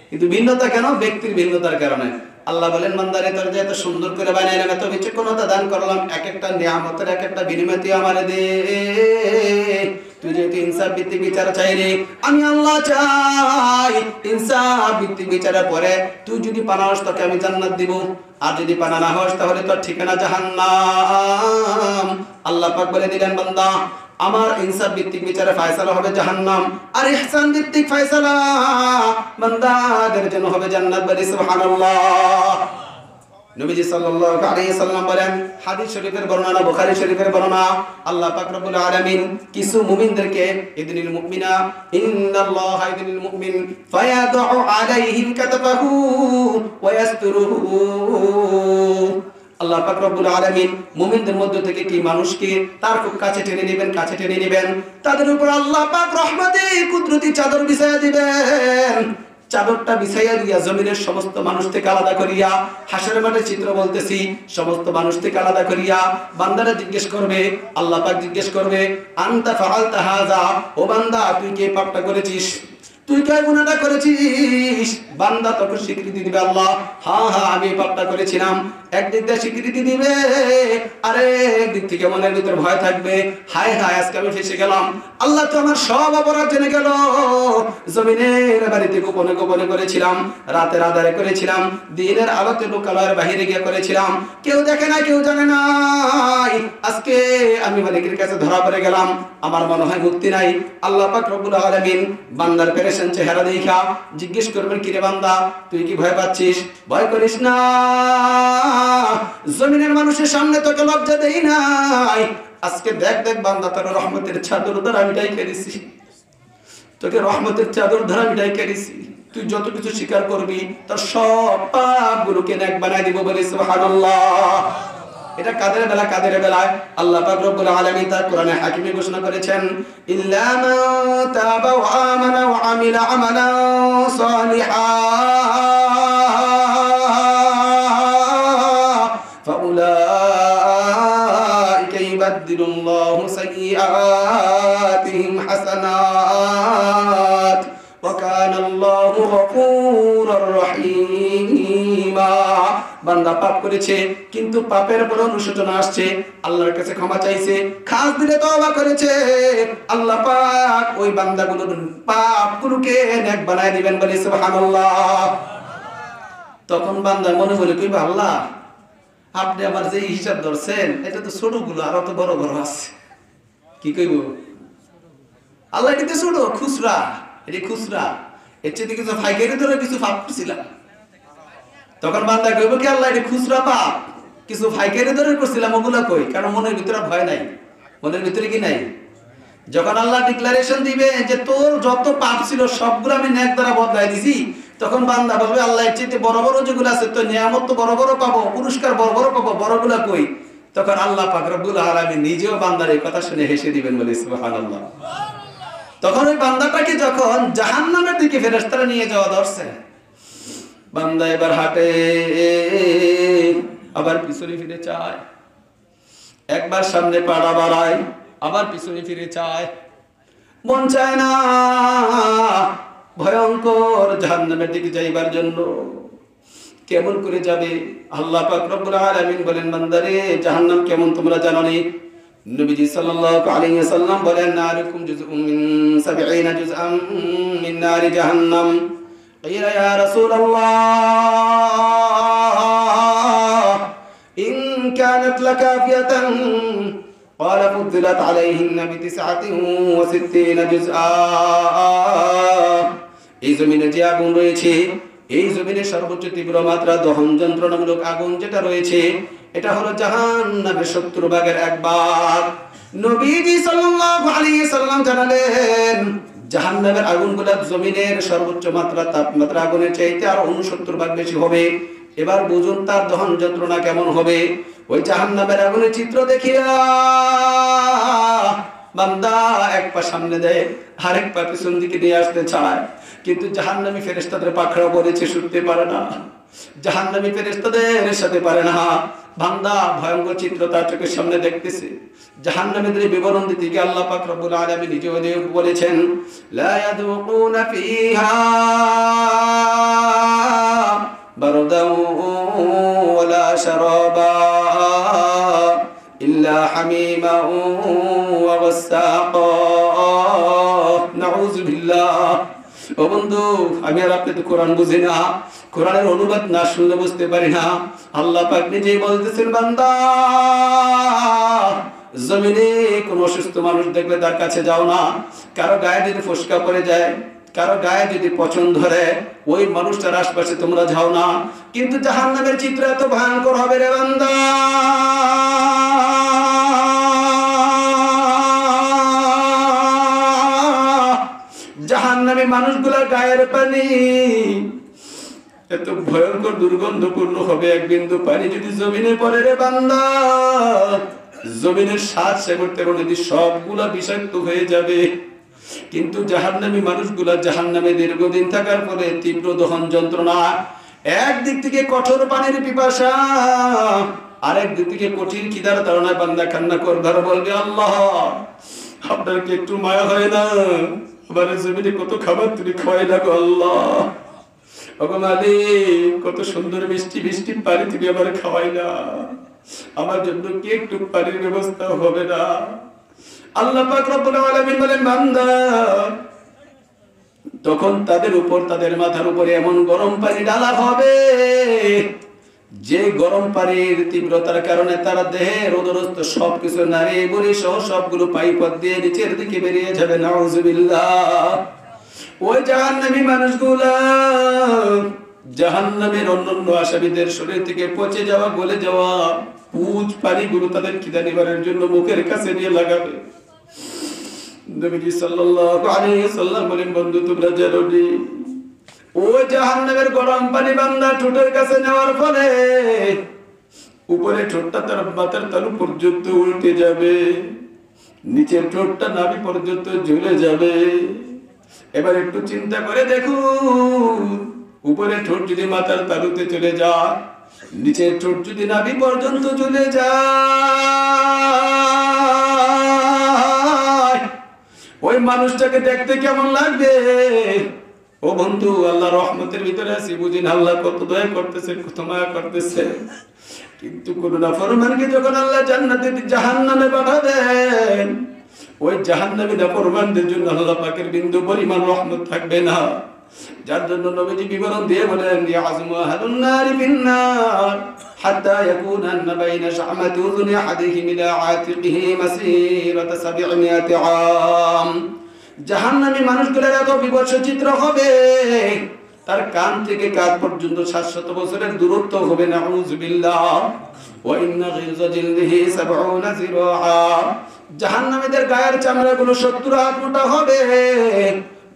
কিন্তু ভিন্নতা কেন? ব্যক্তির ভিন্নতার কারণে। আল্লাহ বলেন, বান্দারে তোর যে এত সুন্দর করে বানাইলাম, এত বিচক্ষণতা দান করলাম, এক একটা নিয়ামতের এক একটা বিনিময় তুই আমারে দে। তুই যেহেতু ইনসাফ ভিত্তিক বিচার চাইলি, আমি আল্লাহ চাই ইনসাফ ভিত্তিক বিচারের পরে তুই যদি পানা হস তোকে আমি জান্নাত দিব, আর যদি পানা না হস তাহলে তোর ঠিকানা জাহান্নাম। আল্লাহ পাক বলে দিলেন, বান্দা আমার ইনসাফ ভিত্তিক বিচারে ফয়সালা হবে জাহান্নাম, আর ইহসান ভিত্তিক ফয়সালা বান্দাদের জন্য হবে জান্নাত। বলি সুবহানাল্লাহ। নবীজি সাল্লাল্লাহু আলাইহি সাল্লাম বলেন, হাদিস শরীফের বর্ণনা, বুখারী শরীফের বর্ণনা, আল্লাহ পাক রব্বুল আলামিন কিছু মুমিনদেরকে ইদনিল মুমিনা ইন্নাল্লাহা ইদনিল মুমিন ফায়াদউ আলাইহিম কাতাফাহু ওয়া ইয়াসতুরুহু। আল্লাহ পাক রব্বুল আলামিন মুমিনদের মধ্য থেকে কি মানুষকে তার খুব কাছে টেনে নেবেন, তাদের উপর আল্লাহ পাক রহমতে কুদরতি চাদর বিছায়া দিবেন। চাদরটা বিছাইয়া দিয়া জমিনের সমস্ত মানুষ থেকে আলাদা করিয়া, হাসরের মাঠে চিত্র বলতেছি, সমস্ত মানুষ থেকে আলাদা করিয়া বান্দারা জিজ্ঞেস করবে, আল্লাহ পাক জিজ্ঞেস করবে, আনতা ফাআলতা হাযা, ও বান্দা তুই কি পাপটা করেছিস, তুই কি গুনাহটা করেছিস? বান্দা তখন স্বীকৃতি দিবে, আল্লাহ হ্যাঁ হ্যাঁ আমি পাপটা করেছিলাম। একদিক দিয়ে স্বীকৃতি দিবে, আরে একদিক থেকে মনের ভিতর ভয় থাকবে, হায় হায় আজকে আমি ফেসে গেলাম, আল্লাহ তো আমার সব অপরাধ জেনে গেল। জমিনের বাড়িতে গোপনে গোপনে করেছিলাম, রাতের আধারে করেছিলাম, দিনের আলোতে লোকালয়ের বাহিরে গিয়ে করেছিলাম, কেউ দেখে না, কেউ জানে না। আজকে আমি মালিকের কাছে ধরা পড়ে গেলাম, আমার মনে হয় মুক্তি নাই। আল্লাহ পাক রব্বুল আলামিন বান্দার পেরেশান চেহারা দেখা জিজ্ঞেস করবেন, কিরে বান্দা তুই কি ভয় পাচ্ছিস? ভয় করিস না, জমিনের মানুষের সামনে তোকে লজ্জা দেই নাই, আজকে দেখ দেখ বান্দা, তোর রহমতের চাদর দ্বারা আমি ঢাইকা দিছি, তোকে রহমতের চাদর দ্বারা আমি ঢাইকা দিছি। তুই যত কিছু স্বীকার করবি তোর সব পাপগুলোকে নেক বানাই দিব, বলে সুবহানাল্লাহ। এটা কাদের বেলা? কাদের বেলায়? আল্লাহ পাক রব্বুল আলামিন তার কোরআনে হাকিমে ঘোষণা করেছেন, ইল্লা মান তাবা ওয়া আমানা ওয়া আমিলা আমালান সালিহা ফাউলাইকা ইউবাদদিলুল্লাহু সাইয়্যাতিহিম হাসানাত ওয়া কানাল্লাহু গফুরুর রহিমা। বান্দা পাপ করেছে, কিন্তু পাপের পর অনুশোচনা আসছে, আল্লাহর কাছে ক্ষমা চাইছে, খাস দিলে তওবা করেছে, আল্লাহ পাক ওই বান্দাগুলোর পাপগুলোকে নেক বানায় দিবেন, বলে সুবহানাল্লাহ। তখন বান্দা মনে বলে কইবা, আল্লাহ আপনি আমার যে হিসাব ধরছেন এটা তো ছোটগুলো, আরো তো বড় বড় আছে। কি কইব? আল্লাহ এটা তো ছোট, খুচরা, এটা খুচরা, এর চেয়ে কিছু ফাইকারি ধরে কিছু পাপ করছিলাম। তখন বান্দা কইব কি, আল্লাহ এটা খুচরা পাপ, কিছু ফাইকারি ধরে করছিলাম, ওগুলা কই? কারণ মনের ভিতরে ভয় নাই, মনের ভিতরে কি নাই? যখন আল্লাহ ডিক্লারেশন দিবে যে তোর যত পাপ ছিল সবগুলো আমি নেক দ্বারা বদলাই দিছি, তখন বান্দা বলবে, আল্লাহ এর চেয়ে বড় বড় যেগুলো আছে তো নিয়ামত তো বড় বড় পাবো, পুরস্কার বড় বড় পাবো, বড়গুলা কই? তখন আল্লাহ পাক রব্বুল আলামিন নিজেও বান্দার এই কথা শুনে হেসে দিবেন, বলে সুবহানাল্লাহ। তখন ওই বান্দাটাকে যখন জাহান্নামের দিকে ফেরেশতারা নিয়ে যাওয়া ধরছে, বান্দা এবার হাঁটে, আবার পিছনে ফিরে চায়, একবার সামনে পাড়া বাড়ায়, আবার পিছনে ফিরে চায়, মন চায় না ভয়ঙ্কর জাহান্নামের দিকে যাইবার জন্য। কেমন করে যাবে? আল্লাহ পাক রব্বুল আলামিন বলেন, বান্দারে জাহান্নাম কেমন তোমরা জানো নি? নবীজি সাল্লাল্লাহু আলাইহি ওয়াসাল্লাম বলেন, নারুকুম জুজউম মিন 70 জুজআম মিন নারি জাহান্নাম। قيل يا رسول الله إن كانت لكافية قال فضلت عليهن ب69 جزءا। এই জমিনে যে আগুন রয়েছে, এই জমিনে সর্বোচ্চ তীব্র মাত্রা দহন যন্ত্রণামূলক আগুন যেটা রয়েছে, এটা হলো জাহান্নামের 70 ভাগের 1 ভাগ। নবীজি সাল্লাল্লাহু আলাইহি সাল্লাম জানালেন, জাহান্নামের আগুনগুলো জমিনের সর্বোচ্চ মাত্রা তাপমাত্রা আগুনের চাইতে আরো 69 ভাগ বেশি হবে। এবার বুঝুন তার দহন যন্ত্রণা কেমন হবে। ওই জাহান্নামের আগুনের চিত্র দেখিয়া বান্দা এক পা সামনে দেয়, আরেক পা পিছন দিকে নিয়ে আসতে চায়, কিন্তু জাহান্নামী ফেরেশতাদের পাকড়াও পড়েছে, ছুটতে পারে না, জাহান্নামী ফেরেশতাদের সাথে পারে না। বান্দা ভয়ঙ্কর চিত্র তার চোখের সামনে দেখতেছে। জাহান্নামীদের বিবরণ দিতে গিয়ে আল্লাহ পাক রব্বুল আলামিন নিজেও বলেছেন, লা ইয়াযুকুনা ফিহা বারদান ওয়ালা শারাবা ইল্লা হামিমান ওয়া গাসসাকা। নাউযু বিল্লাহ। ও বন্ধু, আমি আর আপনি তো কোরআন বুঝি না, কোরআনের অনুবাদ না শুনলে বুঝতে পারি না। আল্লাহ পাক নিজেই বলতেছেন, বান্দা জমিনে কোন অসুস্থ মানুষ দেখলে তার কাছে যাও না। কারো গায়ে যদি ফোসকা পড়ে যায়, কারো গায়ে যদি পচন ধরে, ওই মানুষটার আশপাশে তোমরা যাও না। কিন্তু জাহান্নামের চিত্র এত ভয়ঙ্কর হবে রে বান্দা, জাহান্নামী মানুষগুলোর গায়ের পানি এত ভয়ঙ্কর দুর্গন্ধপূর্ণ হবে, এক বিন্দু পানি যদি জমিনে পড়ে রে বান্দা, জমিনের স্বাদ সেবর্তের নদী সবগুলা বিষাক্ত হয়ে যাবে। কিন্তু জাহান্নামী মানুষগুলা জাহান্নামে দীর্ঘদিন থাকার ফলে তীব্র দহন যন্ত্রণা, একদিক থেকে কঠোর পানির পিপাসা, আরেক দিক থেকে কঠিন খিদার তাড়নায় বান্দা কান্না করবে আর বলবে, আল্লাহ আপনার কি একটু মায়া হয় না? আমার জমিনে কত খাবার তুমি খাওয়াই লাগো আল্লাহ, কত সুন্দর মিষ্টি মিষ্টি পানি তুমি আমার খাওয়াই না, আমার জন্য কি একটু পানির ব্যবস্থা হবে না? আল্লাহ পাক রব্বুল আলামিন বলেন, বান্দা তখন তাদের উপর, তাদের মাথার উপরে এমন গরম পানি ঢালা হবে যে গরম পানির তীব্রতার কারণে তারা দেহের ওদরস্থ সবকিছু নারী বুড়ি সহ সবগুলো পাইপথ দিয়ে নিচের দিকে বেরিয়ে যাবে। নাউযুবিল্লাহ। ওই জাহান্নামী মানুষগুলা জাহান্নামের অন্যান্য আসামিদের শরীর থেকে পচে যাওয়া গলে যাওয়া পুঁজ পানিগুলো তাদের খিদা নিবারণের জন্য মুখের কাছে নিয়ে লাগাবে। নবীজি সাল্লাল্লাহু আলাইহি সাল্লাম বলেন, বন্ধু তোমরা জানো নি ওই জাহান্নামের গরম পানি বান্দা ঠোঁটের কাছে নেওয়ার ফলে উপরে ঠোঁটটা তার মাথার তালু পর্যন্ত উল্টে যাবে, নিচের ঠোঁটটা নাভি পর্যন্ত ঝুলে যাবে। এবার একটু চিন্তা করে দেখুন, উপরে ঠোঁট যদি মাথার তালুতে চলে যায়, নিচের ঠোঁট যদি নাভি পর্যন্ত ঝুলে যায়, ওই মানুষটাকে দেখতে কেমন লাগবে? ও বন্ধু, আল্লাহ রহমতের ভিতরে আছি, বুঝিন আল্লাহ কত দয়া করতেছেন, কত মায়া করতেছেন। কিন্তু কোন নাফরমানকে যখন আল্লাহ জান্নাতে জাহান্নামে পাঠাবেন, ওই জাহান্নামী নাফরমানদের জন্য আল্লাহ পাকের বিন্দু পরিমাণ রহমত থাকবে না। যার জন্য নবীজি বিবরণ দিয়ে বলেন, ইয়াজমু আহলুন নারি ফিন্নার হাত্তা ইয়াকুনা বাইনা শামাতি উযুনি আহাদিহিম ইলা আতিকিহি মাসিরাতা 700 আম। জাহান্নামী মানুষগুলোর এত বিভৎস চিত্র হবে, তার কান থেকে কাঁধ পর্যন্ত 700 বছরের দূরত্ব হবে। নাউযুবিল্লাহ। ওয়া ইন্না গিলযা জিলদিহি 70 যিরাআ। জাহান্নামীদের গায়ের চামড়াগুলো 70 হাত মোটা হবে।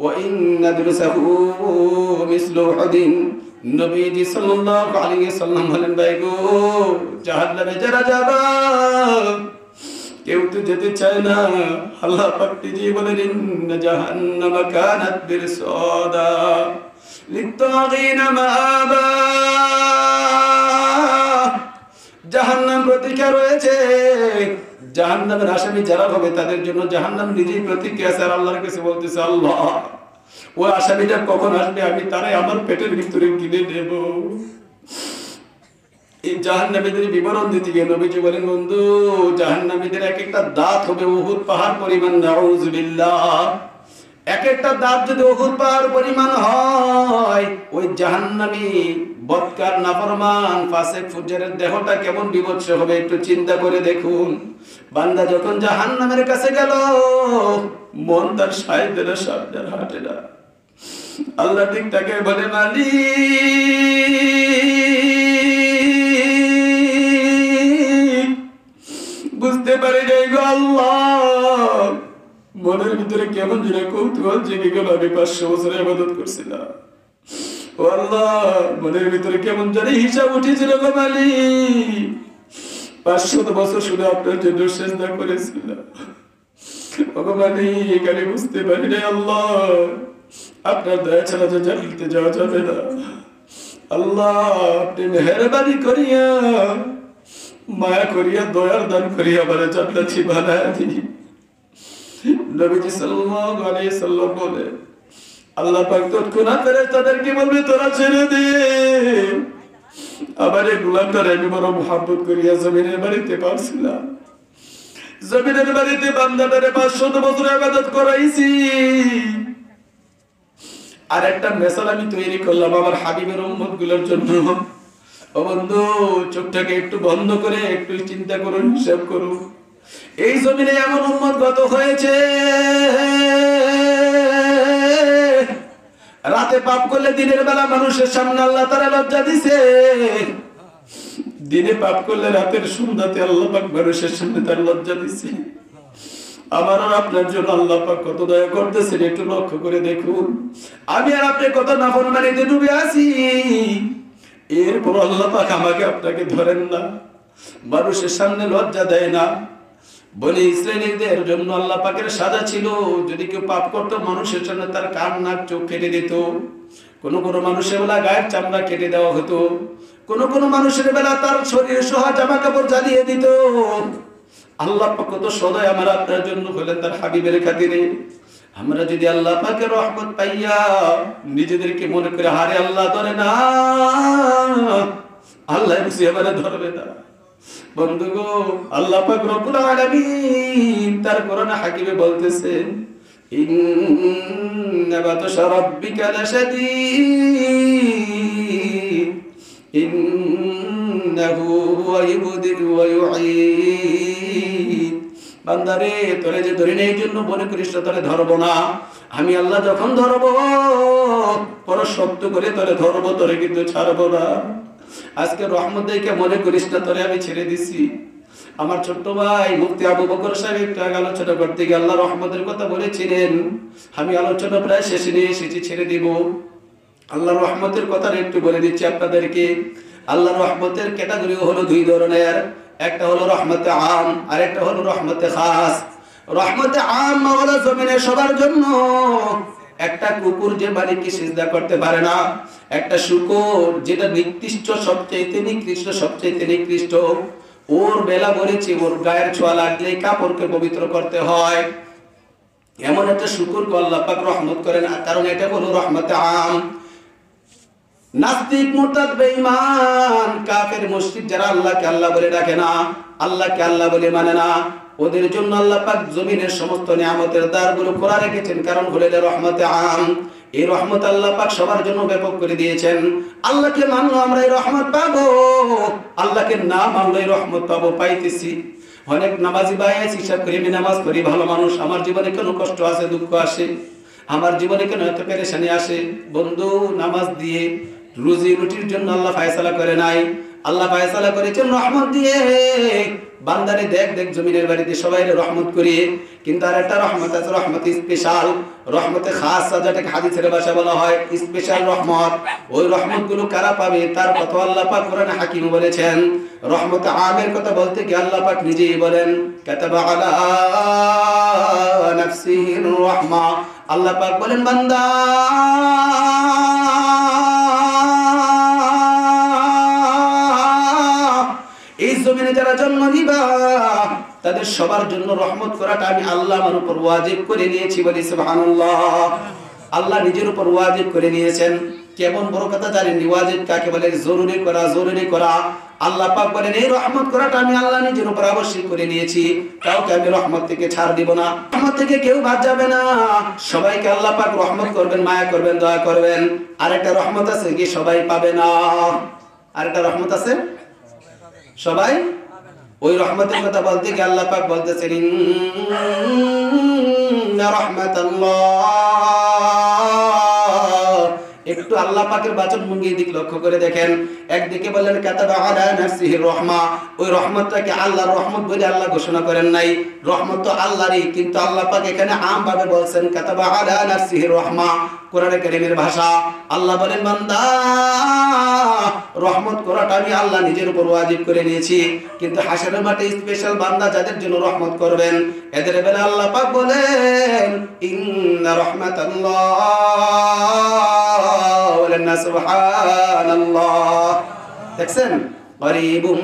ওয়া ইন্না দুরসাহু মিসলু উহুদিন। নবীজি সাল্লাল্লাহু আলাইহি সাল্লাম বলেন, ভাই গো, জাহান্নামে যারা যাবে কেউ তো যেতে চায় না। আল্লাহ পাক নিজেই বলেন, ইন্না জাহান্নামা কানাত বিরসাদা লিত্তাগিনা মাআবা। জাহান্নাম প্রতীক্ষা রয়েছে। জাহান্নামের আসামি যারা হবে তাদের জন্য জাহান্নাম নিজেই প্রতীক্ষা আছে। আর আল্লাহর কাছে বলতেছে, আল্লাহ ও আসামিটা কখন আসবে, আমি তারাই আমার পেটের ভিতরে গিলে নেব। এই জাহান্নামীদের বিবরণ দিতে গিয়ে নবীজি বলেন, বন্ধু, জাহান্নামীদের এক একটা দাঁত হবে উহুদ পাহাড় পরিমাণ। নাউযুবিল্লাহ। এক একটা দাঁত যদি উহুদ পাহাড় পরিমাণ হয়, ওই জাহান্নামী বদকার নাফরমান ফাসিক ফুজ্জারের দেহটা কেমন বিভৎস হবে একটু চিন্তা করে দেখুন। বান্দা যখন জাহান্নামের কাছে গেল, মন তার সাইদের সাবধান হাঁটে না। আল্লাহ ঠিক তাকে বলে, মালিক বুঝতে পারি নাই গো আল্লাহ, মনের ভিতরে কেমন যেন কৌতূহল জেগে গেল। আমি 500 বছর ইবাদত করছিলাম, ও আল্লাহ, মনের ভিতরে কেমন জানি হিসাব উঠেছিল গো মালিক। 500 বছর শুধু আপনার জন্য সিজদা করেছিলাম। ও মালিক, আমি বুঝতে পারি নাই আল্লাহ, আপনার দয়া ছাড়া তো জান্নাতে যাওয়া যাবে না। আল্লাহ, আপনি মেহেরবানি করিয়া, মায়া করিয়া, দয়ার দান করিয়া আমার জান্নাতি বানায়া দিন। নবীজি সাল্লাল্লাহু আলাইহি সাল্লাম বলে, আল্লাহ পাক তৎক্ষণাৎ ফেরেশতাদেরকে বলবে, তোরা ছেড়ে দে। আমার এই গোলামটার আমি বড় মহব্বত করিয়া জমিনের বাড়িতে পারছিলাম। জমিনের বাড়িতে বান্দাটারে 500 বছর ইবাদত করাইছি। আর একটা মেসাল আমি তৈরি করলাম আমার হাবিবের উম্মত গুলোর জন্য। ও বন্ধু, চোখটাকে একটু বন্ধ করে একটু চিন্তা করুন, হিসাব করুন। এই জমিনে এমন উম্মত গত হয়েছে, রাতে পাপ করলে দিনের বেলা মানুষের সামনে আল্লাহ তাআলা লজ্জা দিছে। দিনে পাপ করলে রাতের সন্ধ্যাতে আল্লাহ পাক মানুষের সামনে তার লজ্জা দিছে। আমার আর আপনার জন্য আল্লাহ পাক কত দয়া করতেছেন একটু লক্ষ্য করে দেখুন। আমি আর আপনি কত নাফরমানিতে ডুবে আছি, এরপর আল্লাহ পাক আমাকে আপনাকে ধরেন না, মানুষের সামনে লজ্জা দেয় না। বনি ইসরাঈলীদের জন্য আল্লাহ পাকের সাজা ছিল, যদি কেউ পাপ করত মানুষের সামনে তার কান নাক চোখ কেটে দিত। কোন কোন মানুষের বেলা গায়ের চামড়া কেটে দেওয়া হতো, কোন কোন মানুষের বেলা তার শরীর সহ জামা কাপড় জ্বালিয়ে দিত। আল্লাহ পাক কত সদয় আমার আপনার জন্য হলেন তার হাবিবের খাতিরে। আমরা যদি আল্লাহ পাকের রহমত পাইয়া নিজেদেরকে মনে করে হারে আল্লাহ ধরে না, আল্লাহ বুঝি আমারে ধরবে না। বন্ধুগো, আল্লাহ পাক রব্বুল আলামিন তার কোরআন হাকিমে বলতেছেন, ইন্না বাতশা রাব্বিকা লাশাদীদ ইন্নাহু হুয়া ইবদিউ ওয়া ইউঈদ বান্দারে তোরে যে ধরি না এই জন্য মনে করিস তোরে ধরবো না, আমি আল্লাহ যখন ধরবো বড় শক্ত করে তোরে ধরবো, তোরে কিন্তু ছাড়বো না। আজকে রহমত দেখে মনে করিস না তোরে আমি ছেড়ে দিছি। আমার ছোট্ট ভাই মুফতি আবু বকর সাহেব একটু আগে আলোচনা করতে গিয়ে আল্লাহ রহমতের কথা বলেছিলেন, আমি আলোচনা প্রায় শেষে নিয়ে এসেছি, ছেড়ে দিব। আল্লাহর রহমতের কথা একটু বলে দিচ্ছি আপনাদেরকে। আল্লাহর রহমতের ক্যাটাগরি হলো দুই ধরনের, একটা হলো রহমতে আম আর একটা হলো রহমতে খাস। রহমতে আম হলো জমিনে সবার জন্য। একটা কুকুর যে মালিককে সিজদা করতে পারে না, একটা শুকর যেটা নিকৃষ্ট, সবচাইতে নিকৃষ্ট, সবচাইতে নিকৃষ্ট, ওর বেলা বলেছি ওর গায়ের ছোঁয়া লাগলে কাপড়কে পবিত্র করতে হয়, এমন একটা শুকরকে আল্লাহ পাক রহমত করেন, কারণ এটা হলো রহমতে আম। নাস্তিক, মুরতাদ, বেঈমান, কাফের, মুশরিক যারা আল্লাহকে আল্লাহ বলে ডাকে না, আল্লাহকে আল্লাহ বলে মানে না, ওদের জন্য আল্লাহ পাক জমিনের সমস্ত নিয়ামতের দ্বারগুলো খোলা রেখেছেন, কারণ হলো রহমতে আম। এই রহমত আল্লাহ পাক সবার জন্য ব্যাপক করে দিয়েছেন। আল্লাহকে মানলো আমরা এই রহমত পাবো, আল্লাহকে না মানলো এই রহমত পাবো, পাইতেছি। অনেক নামাজি ভাই আছে, হিসাব করি আমি নামাজ পড়ি, ভালো মানুষ, আমার জীবনে কোনো কষ্ট আছে, দুঃখ আসে, আমার জীবনে কেন এত পেরেশানি আসে? বন্ধু, নামাজ দিয়ে রুজি রুটির জন্য আল্লাহ ফায়সালা করে নাই, আল্লাহ ফায়সালা করেছেন রহমত দিয়ে। বান্দারে দেখ দেখ জমিনের বাড়িতে সবাই রহমত করি, কিন্তু আর একটা রহমত আছে, রহমত স্পেশাল, রহমতে খাস, যেটাকে হাদিসের ভাষা বলা হয় স্পেশাল রহমত। ওই রহমত গুলো কারা পাবে তার কথা আল্লাহ পাক কোরআনে হাকিম বলেছেন। রহমতে আমের কথা বলতে গিয়ে আল্লাহ পাক নিজেই বলেন, কাতাবা আলা নাফসিহির রাহমা, আল্লাহ পাক বলেন বান্দা এই জমিনে যারা জন্ম নিবা তাদের সবার জন্য রহমত করাটা আমি আল্লাহ আমার উপর ওয়াজিব করে নিয়েছি, বলি সুবহানাল্লাহ। আল্লাহ নিজের উপর ওয়াজিব করে নিয়েছেন। কেমন বড় কথা জানেন? ওয়াজিব কাকে বলে? জরুরি করা, জরুরি করা। আল্লাহ পাক বলেন এই রহমত করাটা আমি আল্লাহ নিজের উপর আবশ্যক করে নিয়েছি, কাউকে আমি রহমত থেকে ছাড় দিব না, রহমত থেকে কেউ বাদ যাবে না। সবাইকে আল্লাহ পাক রহমত করবেন, মায়া করবেন, দয়া করবেন। আরেকটা রহমত আছে কি সবাই পাবে না, আরেকটা রহমত আছে সবাই। ওই রহমতের কথা বলতে গিয়ে আল্লাহ পাক বলতেছেন ইন্না রাহমাতাল্লাহ। একটু আল্লাহ পাকের বাচন ভঙ্গির দিক লক্ষ্য করে দেখেন। একদিকে বললেন কাতাবা আলা নাফসিহির রাহমা, ওই রহমতটাকে আল্লাহর রহমত বলে আল্লাহ ঘোষণা করেন নাই, রহমত তো আল্লাহরই, কিন্তু আল্লাহ পাক এখানে আম ভাবে বলছেন কাতাবা আলা নাফসিহির রাহমা, কোরআনে কারীমের ভাষা। আল্লাহ বলেন বান্দা রহমত করাটা আমি আল্লাহ নিজের উপর ওয়াজিব করে নিয়েছি, কিন্তু হাসরের মাঠে স্পেশাল বান্দা যাদের জন্য রহমত করবেন এদের বেলা আল্লাহ পাক বলেন ইন্না রাহমাতাল্লাহ ওয়ালান্না সুবহানাল্লাহ। দেখছেন করিবুম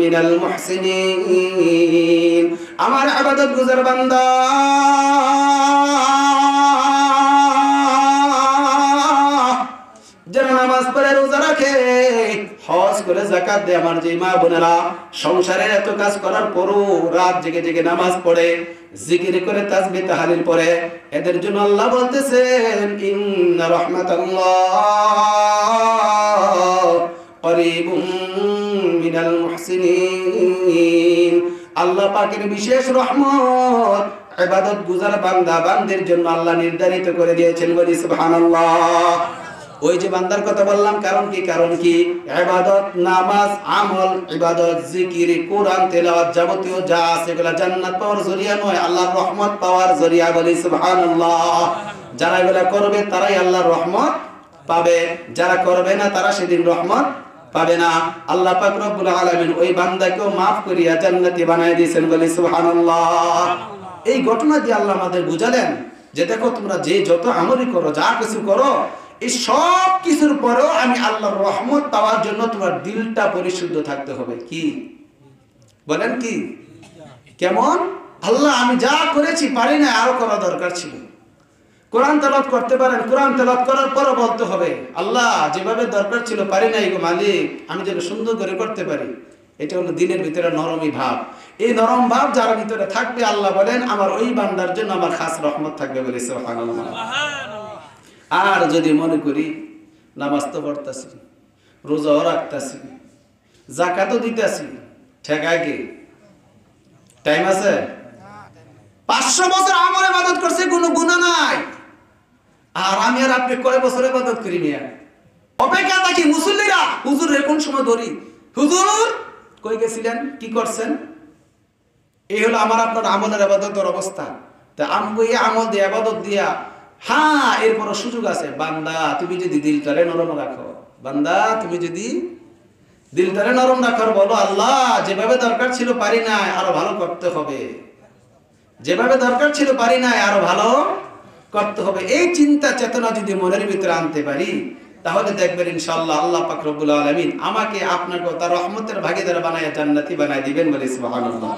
মিনাল মুহসিনিন, আমার ইবাদত গুজার বান্দা যারা নামাজ পড়ে, রোজা রাখে, হজ করে, যাকাত দেয়, আমার যে মা বোনেরা সংসারের এত কাজ করার পরও রাত জেগে জেগে নামাজ পড়ে, জিকির করে, তাসবিহ তাহলিল পড়ে, এদের জন্য আল্লাহ বলতেছেন ইন্না রাহমাতাল্লাহ করিবুম মিনাল মুহসিনিন। আল্লাহ পাকের বিশেষ রহমত ইবাদত গুজার বান্দা বান্দির জন্য আল্লাহ নির্ধারিত করে দিয়েছেন, বলি সুবহানাল্লাহ। ওই যে বান্দার কথা বললাম, কারণ কি? কারণ কি? ইবাদত, নামাজ, আমল, ইবাদত, জিকির, কোরআন তেলাওয়াত, যাবতীয় যা আছে এগুলা জান্নাত পাওয়ার জরিয়া নয়, আল্লাহর রহমত পাওয়ার জরিয়া, বলি সুবহানাল্লাহ। যারা এগুলা করবে তারাই আল্লাহর রহমত পাবে, যারা করবে না তারা সেদিন রহমত পাবে না। আল্লাহ পাক রব্বুল আলামিন ওই বান্দাকেও maaf করিয়া জান্নাতি বানায় দিয়েছেন, বলি সুবহানাল্লাহ। এই ঘটনা দিয়ে আল্লাহ আমাদের বুঝালেন যে দেখো তোমরা যে যত আমলই করো, যা কিছু করো, এই সব কিছুর পরেও আমি আল্লাহর রহমত পাওয়ার জন্য তোমার দিলটা পরিশুদ্ধ থাকতে হবে। কি বলেন? কি কেমন? আল্লাহ আমি যা করেছি পারি না, আরো করা দরকার ছিল। কোরআন তেলাওয়াত করতে পারেন, কোরআন তেলাওয়াত করার পরও বলতে হবে আল্লাহ যেভাবে দরকার ছিল পারি নাই গো মালিক, আমি যেন সুন্দর করে করতে পারি। এটা হলো দিনের ভিতরে নরমই ভাব। এই নরম ভাব যার ভিতরে থাকবে আল্লাহ বলেন আমার ওই বান্দার জন্য আমার খাস রহমত থাকবে, বলি সুবহানাল্লাহ। আর যদি মনে করি নামাজ তো পড়তাছি, রোজাও রাখতাছি, যাকাতও দিতেছি, ঠেকায় কি? টাইম আছে? 500 বছর আমল ইবাদত করছে, কোনো গুনাহ নাই। আর আমি আর আপনি কয় বছর ইবাদত করি মিয়া? অপেক্ষা থাকি মুসল্লিরা, হুজুরের কোন সময় ধরি, হুজুর কই গেছিলেন, কি করছেন? এই হলো আমার আপনার আমলের ইবাদতের অবস্থা। তা আমি এই আমল দিয়ে ইবাদত দিয়া, হ্যাঁ এরপর সুযোগ আছে। বান্দা তুমি যদি দিলটারে নরম রাখো, বান্দা তুমি যদি দিলটারে নরম রাখো, বলো আল্লাহ যেভাবে দরকার ছিল পারি নাই, আরো ভালো করতে হবে, যেভাবে দরকার ছিল পারি নাই, আরো ভালো করতে হবে। এই চিন্তা চেতনা যদি মনের ভিতরে আনতে পারি, তাহলে দেখবেন ইনশাআল্লাহ আল্লাহ পাক রব্বুল আলামিন আমাকে আপনাকে তার রহমতের ভাগীদার বানায় জান্নাতি বানায় দিবেন বলে সুবহানাল্লাহ।